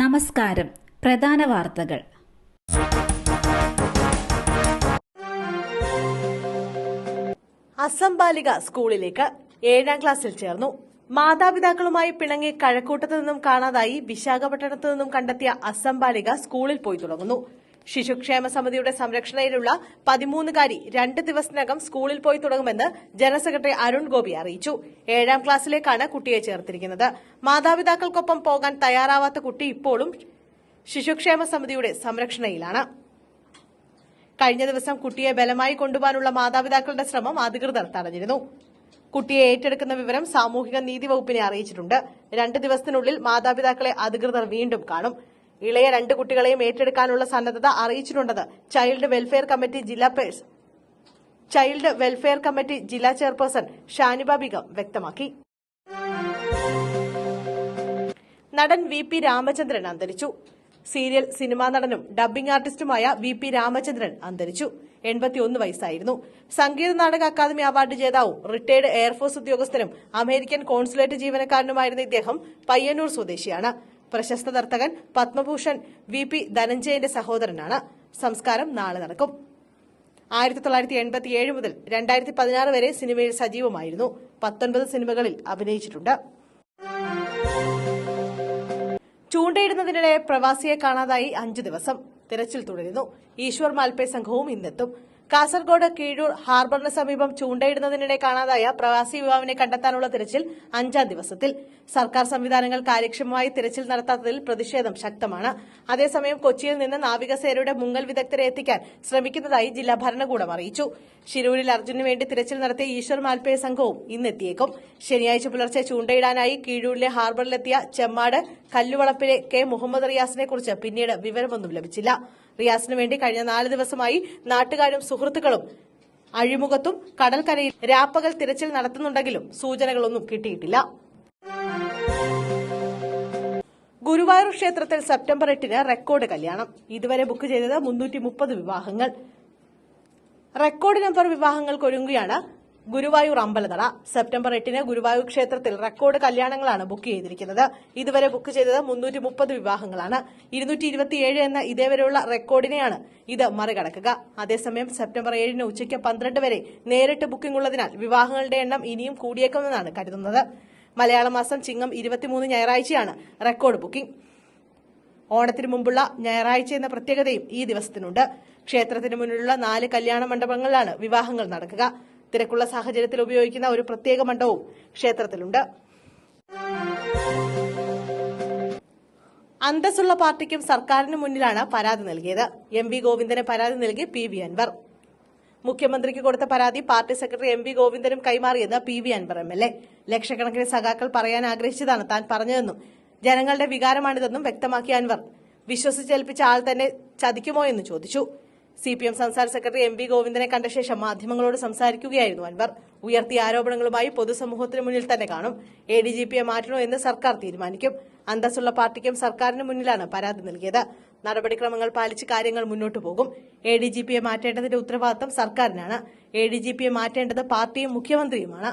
നമസ്കാരം. പ്രധാന വാർത്തകൾ. അസം ബാലിക സ്കൂളിലേക്ക് 7ാം ക്ലാസ്സിൽ ചേർന്നു. മാതാപിതാക്കളുമായി പിണങ്ങി കഴക്കൂട്ടത്തു നിന്നും കാണാതായി വിശാഖപട്ടണത്തു നിന്നും കണ്ടെത്തിയ അസം ബാലിക സ്കൂളിൽ പോയി തുടങ്ങുന്നു. ശിശുക്ഷേമ സമിതിയുടെ സംരക്ഷണയിലുള്ള 13കാരി 2 ദിവസത്തിനകം സ്കൂളിൽ പോയി തുടങ്ങുമെന്ന് ജനറൽ സെക്രട്ടറി അരുൺ ഗോപി അറിയിച്ചു. 7ാം ക്ലാസ്സിലേക്കാണ് കുട്ടിയെ ചേർത്തിരിക്കുന്നത്. മാതാപിതാക്കൾക്കൊപ്പം പോകാൻ തയ്യാറാവാത്ത കുട്ടി ഇപ്പോഴും ശിശുക്ഷേമ സമിതിയുടെ സംരക്ഷണയിലാണ്. കഴിഞ്ഞ ദിവസം കുട്ടിയെ ബലമായി കൊണ്ടുപോകാനുള്ള മാതാപിതാക്കളുടെ ശ്രമം അധികൃതർ തടഞ്ഞിരുന്നു. കുട്ടിയെ ഏറ്റെടുക്കുന്ന വിവരം സാമൂഹിക നീതി വകുപ്പിനെ അറിയിച്ചിട്ടുണ്ട്. 2 ദിവസത്തിനുള്ളിൽ മാതാപിതാക്കളെ അധികൃതർ വീണ്ടും കാണും. ഇളയ 2 കുട്ടികളെയും ഏറ്റെടുക്കാനുള്ള സന്നദ്ധത അറിയിച്ചിട്ടുണ്ടെന്ന് ചൈൽഡ് വെൽഫെയർ കമ്മിറ്റി ജില്ലാ ചെയർപേഴ്സൺ ഷാനിബ ബീഗം വ്യക്തമാക്കി. നടൻ വി.പി. രാമചന്ദ്രൻ അന്തരിച്ചു. സീരിയൽ സിനിമാ നടനും ഡബ്ബിംഗ് ആർട്ടിസ്റ്റുമായ വി.പി. രാമചന്ദ്രൻ അന്തരിച്ചു. 81 വയസ്സായിരുന്നു. സംഗീത നാടക അക്കാദമി അവാർഡ് ജേതാവും റിട്ടയർഡ് എയർഫോഴ്സ് ഉദ്യോഗസ്ഥനും അമേരിക്കൻ കോൺസുലേറ്റ് ജീവനക്കാരനുമായിരുന്ന ഇദ്ദേഹം പയ്യന്നൂർ സ്വദേശിയാണ്. പ്രശസ്ത നർത്തകൻ പത്മഭൂഷൺ വി.പി. ധനഞ്ജയന്റെ സഹോദരനാണ്. സംസ്കാരം നാളെ നടക്കും. 1987 മുതൽ 2016 വരെ സിനിമയിൽ സജീവമായിരുന്നു. 19 സിനിമകളിൽ അഭിനയിച്ചിട്ടുണ്ട്. ചൂണ്ടയിടുന്നതിനിടെ പ്രവാസിയെ കാണാതായി 5 ദിവസം. തിരച്ചിൽ തുടരുന്നു. ഈശ്വർ മാൽപേ സംഘവും ഇന്നെത്തും. കാസർഗോഡ് കീഴൂർ ഹാർബറിന് സമീപം ചൂണ്ടയിടുന്നതിനിടെ കാണാതായ പ്രവാസി യുവാവിനെ കണ്ടെത്താനുള്ള തിരച്ചിൽ 5ാം ദിവസത്തിൽ. സർക്കാർ സംവിധാനങ്ങൾ കാര്യക്ഷമമായി തിരച്ചിൽ നടത്താത്തതിൽ പ്രതിഷേധം ശക്തമാണ്. അതേസമയം കൊച്ചിയിൽ നിന്ന് നാവികസേനയുടെ മുങ്ങൽ വിദഗ്ധരെ എത്തിക്കാൻ ശ്രമിക്കുന്നതായി ജില്ലാ ഭരണകൂടം അറിയിച്ചു. ശിരൂരിൽ അർജുനു വേണ്ടി തിരച്ചിൽ നടത്തിയ ഈശ്വർ മാൽപേ സംഘവും ഇന്നെത്തിയേക്കും. ശനിയാഴ്ച പുലർച്ചെ ചൂണ്ടയിടാനായി കീഴൂരിലെ ഹാർബറിലെത്തിയ ചെമ്മാട് കല്ലുവളപ്പിലെ കെ മുഹമ്മദ് റിയാസിനെ കുറിച്ച് പിന്നീട് വിവരമൊന്നും ലഭിച്ചില്ല. റിയാസിനു വേണ്ടി കഴിഞ്ഞ 4 ദിവസമായി നാട്ടുകാരും സുഹൃത്തുക്കളും അഴിമുഖത്തും കടൽക്കരയിൽ രാപ്പകൽ തിരച്ചിൽ നടത്തുന്നുണ്ടെങ്കിലും സൂചനകളൊന്നും കിട്ടിയിട്ടില്ല. ഗുരുവായൂർ ക്ഷേത്രത്തിൽ സെപ്റ്റംബർ 8-ന് റെക്കോർഡ് കല്യാണം. ഇതുവരെ ബുക്ക് ചെയ്തത് 330 വിവാഹങ്ങൾ. റെക്കോർഡ് നമ്പർ വിവാഹങ്ങൾക്കൊരുങ്ങുകയാണ് ഗുരുവായൂർ അമ്പലനട. സെപ്റ്റംബർ 8-ന് ഗുരുവായൂർ ക്ഷേത്രത്തിൽ റെക്കോർഡ് കല്യാണങ്ങളാണ് ബുക്ക് ചെയ്തിരിക്കുന്നത്. ഇതുവരെ ബുക്ക് ചെയ്തത് 330 വിവാഹങ്ങളാണ്. 227 എന്ന ഇതേവരെയുള്ള റെക്കോർഡിനെയാണ് ഇത് മറികടക്കുക. അതേസമയം സെപ്റ്റംബർ 7-ന് ഉച്ചയ്ക്ക് 12 വരെ നേരിട്ട് ബുക്കിംഗ് ഉള്ളതിനാൽ വിവാഹങ്ങളുടെ എണ്ണം ഇനിയും കൂടിയേക്കുമെന്നാണ് കരുതുന്നത്. മലയാള മാസം ചിങ്ങം 23 ഞായറാഴ്ചയാണ് റെക്കോർഡ് ബുക്കിംഗ്. ഓണത്തിന് മുമ്പുള്ള ഞായറാഴ്ച എന്ന പ്രത്യേകതയും ഈ ദിവസത്തിനുണ്ട്. ക്ഷേത്രത്തിന് മുന്നിലുള്ള 4 കല്യാണ മണ്ഡപങ്ങളിലാണ് വിവാഹങ്ങൾ നടക്കുക. തിരക്കുള്ള സാഹചര്യത്തിൽ ഉപയോഗിക്കുന്ന ഒരു പ്രത്യേക മണ്ഡപവും ക്ഷേത്രത്തിലുണ്ട്. അന്തസ്സുള്ള പാർട്ടിക്കും സർക്കാരിനും മുന്നിലാണ് പരാതി നൽകിയത്. എം.വി. ഗോവിന്ദന് പരാതി നൽകി പി.വി. അൻവർ. മുഖ്യമന്ത്രിക്ക് കൊടുത്ത പരാതി പാർട്ടി സെക്രട്ടറി എം.വി. ഗോവിന്ദനും കൈമാറിയെന്ന് പി.വി. അൻവർ എം.എൽ.എ. ലക്ഷക്കണക്കിന് സഖാക്കൾ പറയാൻ ആഗ്രഹിച്ചതാണ് താൻ പറഞ്ഞതെന്നും ജനങ്ങളുടെ വികാരമാണിതെന്നും വ്യക്തമാക്കിയ അൻവർ വിശ്വസിച്ചേൽപ്പിച്ച ആൾ തന്നെ ചതിക്കുമോ എന്ന് ചോദിച്ചു. CPM സംസ്ഥാന സെക്രട്ടറി എം.വി. ഗോവിന്ദനെ കണ്ട ശേഷം മാധ്യമങ്ങളോട് സംസാരിക്കുകയായിരുന്നു അൻവർ. ഉയർത്തിയ ആരോപണങ്ങളുമായി പൊതുസമൂഹത്തിന് മുന്നിൽ തന്നെ കാണും. ADGPയെ മാറ്റണോ എന്ന് സർക്കാർ തീരുമാനിക്കും. അന്തസ്സുള്ള പാർട്ടിക്കും സർക്കാരിന് മുന്നിലാണ് പരാതി നൽകിയത്. നടപടിക്രമങ്ങൾ പാലിച്ച് കാര്യങ്ങൾ മുന്നോട്ടു പോകും. ADGPയെ മാറ്റേണ്ടതിന്റെ ഉത്തരവാദിത്തം സർക്കാരിനാണ്. ADGPയെ മാറ്റേണ്ടത് പാർട്ടിയും മുഖ്യമന്ത്രിയുമാണ്.